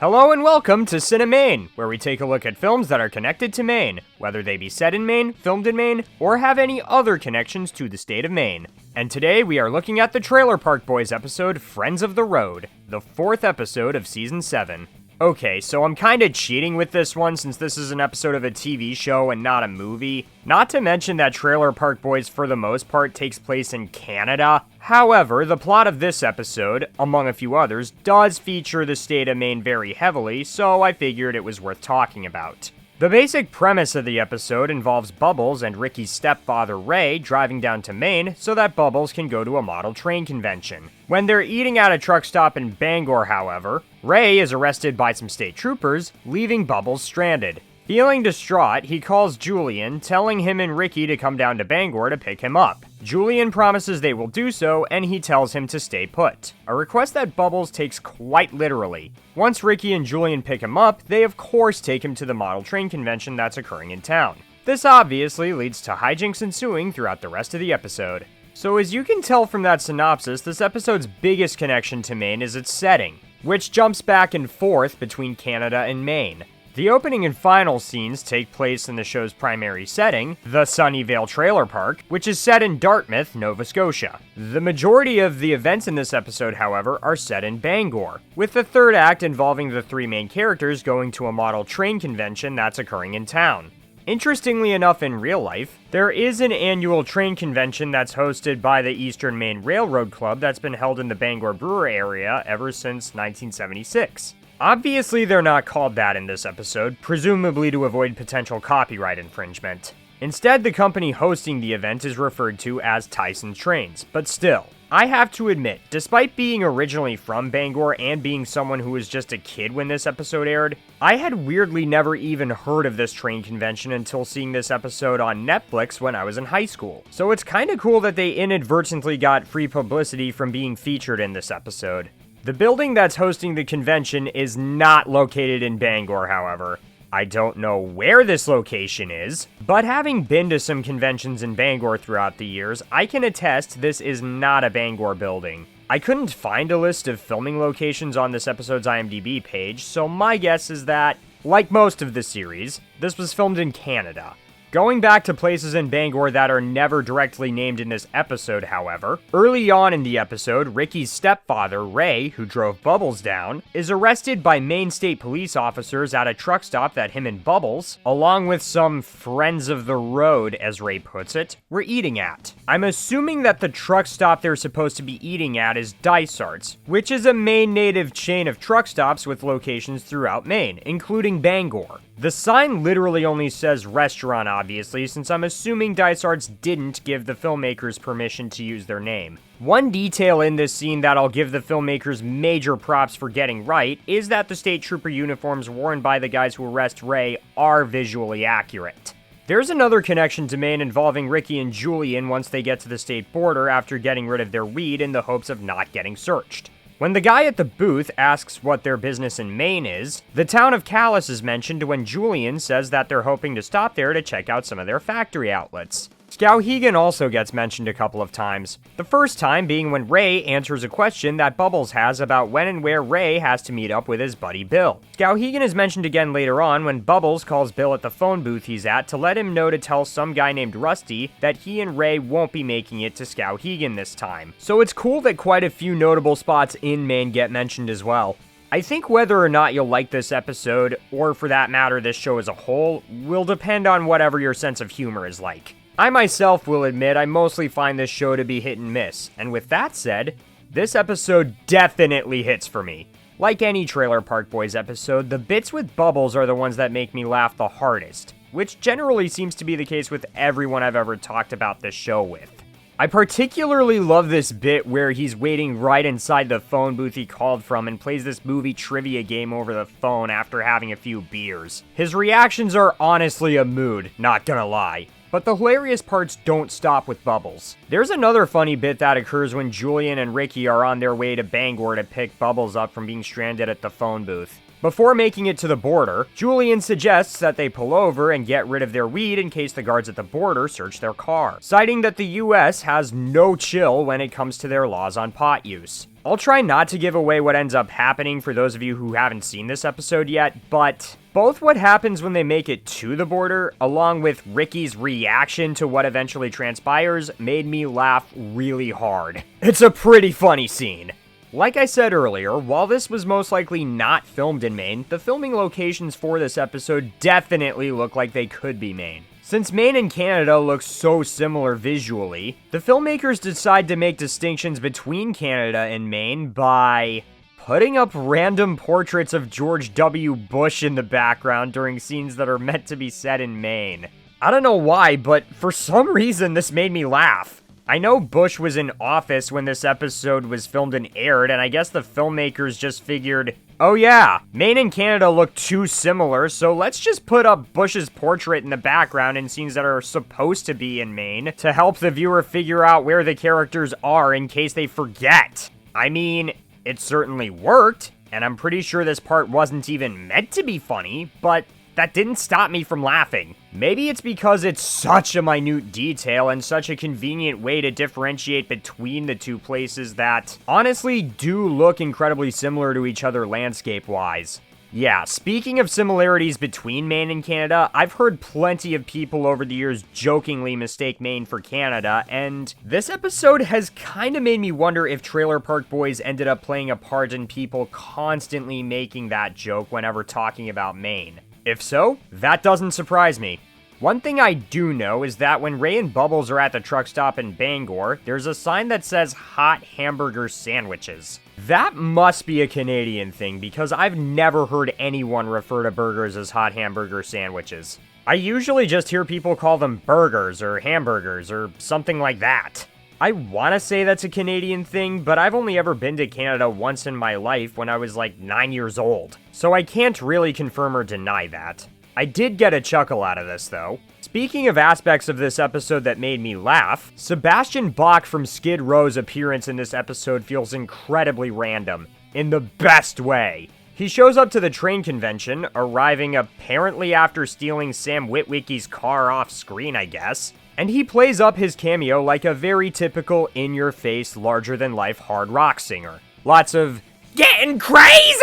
Hello and welcome to CineMaine, where we take a look at films that are connected to Maine, whether they be set in Maine, filmed in Maine, or have any other connections to the state of Maine. And today we are looking at the Trailer Park Boys episode, Friends of the Road, the 4th episode of Season 7. Okay, so I'm kinda cheating with this one since this is an episode of a TV show and not a movie. Not to mention that Trailer Park Boys for the most part takes place in Canada. However, the plot of this episode, among a few others, does feature the state of Maine very heavily, so I figured it was worth talking about. The basic premise of the episode involves Bubbles and Ricky's stepfather Ray driving down to Maine so that Bubbles can go to a model train convention. When they're eating at a truck stop in Bangor, however, Ray is arrested by some state troopers, leaving Bubbles stranded. Feeling distraught, he calls Julian, telling him and Ricky to come down to Bangor to pick him up. Julian promises they will do so, and he tells him to stay put, a request that Bubbles takes quite literally. Once Ricky and Julian pick him up, they of course take him to the model train convention that's occurring in town. This obviously leads to hijinks ensuing throughout the rest of the episode. So as you can tell from that synopsis, this episode's biggest connection to Maine is its setting, which jumps back and forth between Canada and Maine. The opening and final scenes take place in the show's primary setting, the Sunnyvale Trailer Park, which is set in Dartmouth, Nova Scotia. The majority of the events in this episode, however, are set in Bangor, with the third act involving the three main characters going to a model train convention that's occurring in town. Interestingly enough, in real life, there is an annual train convention that's hosted by the Eastern Maine Railroad Club that's been held in the Bangor Brewer area ever since 1976. Obviously, they're not called that in this episode, presumably to avoid potential copyright infringement. Instead, the company hosting the event is referred to as Tyson Trains, but still, I have to admit, despite being originally from Bangor and being someone who was just a kid when this episode aired, I had weirdly never even heard of this train convention until seeing this episode on Netflix when I was in high school. So it's kinda cool that they inadvertently got free publicity from being featured in this episode. The building that's hosting the convention is not located in Bangor, however. I don't know where this location is, but having been to some conventions in Bangor throughout the years, I can attest this is not a Bangor building. I couldn't find a list of filming locations on this episode's IMDb page, so my guess is that, like most of the series, this was filmed in Canada. Going back to places in Bangor that are never directly named in this episode, however, early on in the episode, Ricky's stepfather, Ray, who drove Bubbles down, is arrested by Maine State police officers at a truck stop that him and Bubbles, along with some friends of the road, as Ray puts it, were eating at. I'm assuming that the truck stop they're supposed to be eating at is Dysart's, which is a Maine native chain of truck stops with locations throughout Maine, including Bangor. The sign literally only says restaurant, obviously, since I'm assuming Dysart's didn't give the filmmakers permission to use their name. One detail in this scene that I'll give the filmmakers major props for getting right is that the state trooper uniforms worn by the guys who arrest Ray are visually accurate. There's another connection to Maine involving Ricky and Julian once they get to the state border after getting rid of their weed in the hopes of not getting searched. When the guy at the booth asks what their business in Maine is, the town of Calais is mentioned when Julian says that they're hoping to stop there to check out some of their factory outlets. Skowhegan also gets mentioned a couple of times. The first time being when Ray answers a question that Bubbles has about when and where Ray has to meet up with his buddy Bill. Skowhegan is mentioned again later on when Bubbles calls Bill at the phone booth he's at to let him know to tell some guy named Rusty that he and Ray won't be making it to Skowhegan this time. So it's cool that quite a few notable spots in Maine get mentioned as well. I think whether or not you'll like this episode, or for that matter this show as a whole, will depend on whatever your sense of humor is like. I myself will admit I mostly find this show to be hit and miss, and with that said, this episode definitely hits for me. Like any Trailer Park Boys episode, the bits with Bubbles are the ones that make me laugh the hardest, which generally seems to be the case with everyone I've ever talked about this show with. I particularly love this bit where he's waiting right inside the phone booth he called from and plays this movie trivia game over the phone after having a few beers. His reactions are honestly a mood, not gonna lie. But the hilarious parts don't stop with Bubbles. There's another funny bit that occurs when Julian and Ricky are on their way to Bangor to pick Bubbles up from being stranded at the phone booth. Before making it to the border, Julian suggests that they pull over and get rid of their weed in case the guards at the border search their car, citing that the US has no chill when it comes to their laws on pot use. I'll try not to give away what ends up happening for those of you who haven't seen this episode yet, but both what happens when they make it to the border, along with Ricky's reaction to what eventually transpires, made me laugh really hard. It's a pretty funny scene. Like I said earlier, while this was most likely not filmed in Maine, the filming locations for this episode definitely look like they could be Maine. Since Maine and Canada look so similar visually, the filmmakers decide to make distinctions between Canada and Maine by putting up random portraits of George W. Bush in the background during scenes that are meant to be set in Maine. I don't know why, but for some reason this made me laugh. I know Bush was in office when this episode was filmed and aired, and I guess the filmmakers just figured, oh yeah, Maine and Canada look too similar, so let's just put up Bush's portrait in the background in scenes that are supposed to be in Maine to help the viewer figure out where the characters are in case they forget. I mean, it certainly worked, and I'm pretty sure this part wasn't even meant to be funny, but that didn't stop me from laughing. Maybe it's because it's such a minute detail and such a convenient way to differentiate between the two places that honestly do look incredibly similar to each other landscape-wise. Yeah, speaking of similarities between Maine and Canada, I've heard plenty of people over the years jokingly mistake Maine for Canada, and this episode has kind of made me wonder if Trailer Park Boys ended up playing a part in people constantly making that joke whenever talking about Maine. If so, that doesn't surprise me. One thing I do know is that when Ray and Bubbles are at the truck stop in Bangor, there's a sign that says hot hamburger sandwiches. That must be a Canadian thing because I've never heard anyone refer to burgers as hot hamburger sandwiches. I usually just hear people call them burgers or hamburgers or something like that. I want to say that's a Canadian thing, but I've only ever been to Canada once in my life when I was like 9 years old, so I can't really confirm or deny that. I did get a chuckle out of this though. Speaking of aspects of this episode that made me laugh, Sebastian Bach from Skid Row's appearance in this episode feels incredibly random, in the best way. He shows up to the train convention, arriving apparently after stealing Sam Witwicky's car off screen, I guess. And he plays up his cameo like a very typical in-your-face, larger-than-life hard rock singer. Lots of getting crazy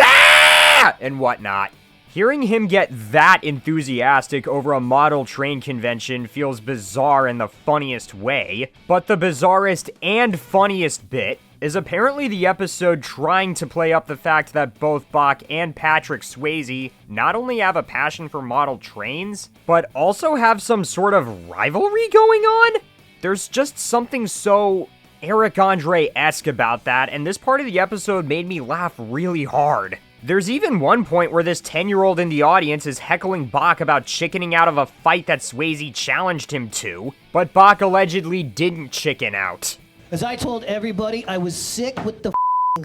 and whatnot. Hearing him get that enthusiastic over a model train convention feels bizarre in the funniest way, but the bizarrest and funniest bit is apparently the episode trying to play up the fact that both Bach and Patrick Swayze not only have a passion for model trains, but also have some sort of rivalry going on? There's just something so Eric Andre-esque about that, and this part of the episode made me laugh really hard. There's even one point where this 10-year-old in the audience is heckling Bach about chickening out of a fight that Swayze challenged him to, but Bach allegedly didn't chicken out. As I told everybody, I was sick with the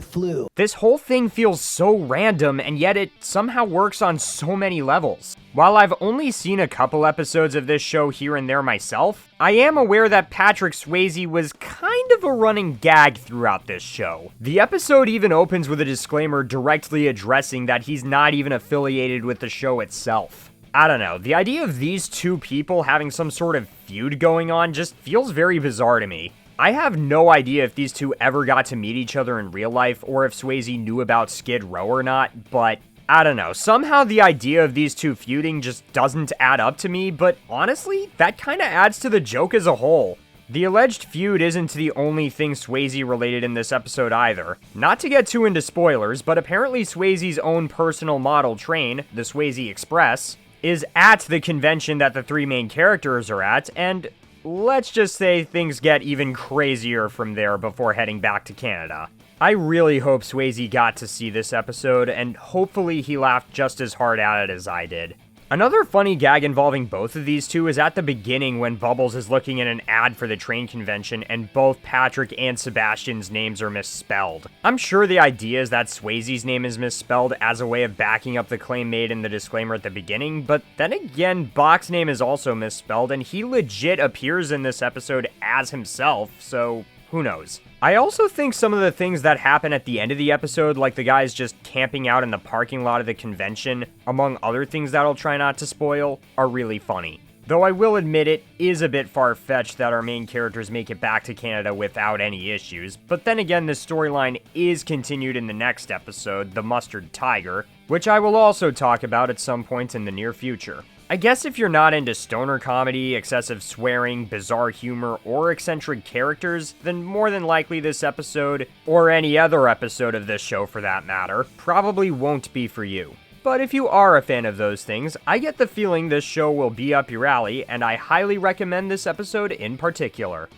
flu. This whole thing feels so random, and yet it somehow works on so many levels. While I've only seen a couple episodes of this show here and there myself, I am aware that Patrick Swayze was kind of a running gag throughout this show. The episode even opens with a disclaimer directly addressing that he's not even affiliated with the show itself. I don't know, the idea of these two people having some sort of feud going on just feels very bizarre to me. I have no idea if these two ever got to meet each other in real life or if Swayze knew about Skid Row or not, but I don't know. Somehow the idea of these two feuding just doesn't add up to me, but honestly, that kinda adds to the joke as a whole. The alleged feud isn't the only thing Swayze related in this episode either. Not to get too into spoilers, but apparently Swayze's own personal model train, the Swayze Express, is at the convention that the three main characters are at, and let's just say things get even crazier from there before heading back to Canada. I really hope Swayze got to see this episode, and hopefully he laughed just as hard at it as I did. Another funny gag involving both of these two is at the beginning when Bubbles is looking at an ad for the train convention and both Patrick and Sebastian's names are misspelled. I'm sure the idea is that Swayze's name is misspelled as a way of backing up the claim made in the disclaimer at the beginning, but then again, Bach's name is also misspelled and he legit appears in this episode as himself, so who knows. I also think some of the things that happen at the end of the episode, like the guys just camping out in the parking lot of the convention, among other things that I'll try not to spoil, are really funny. Though I will admit it is a bit far-fetched that our main characters make it back to Canada without any issues, but then again this storyline is continued in the next episode, The Mustard Tiger, which I will also talk about at some point in the near future. I guess if you're not into stoner comedy, excessive swearing, bizarre humor, or eccentric characters, then more than likely this episode, or any other episode of this show for that matter, probably won't be for you. But if you are a fan of those things, I get the feeling this show will be up your alley, and I highly recommend this episode in particular.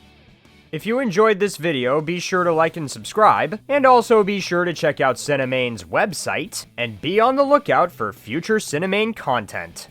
If you enjoyed this video, be sure to like and subscribe, and also be sure to check out CineMaine's website, and be on the lookout for future CineMaine content.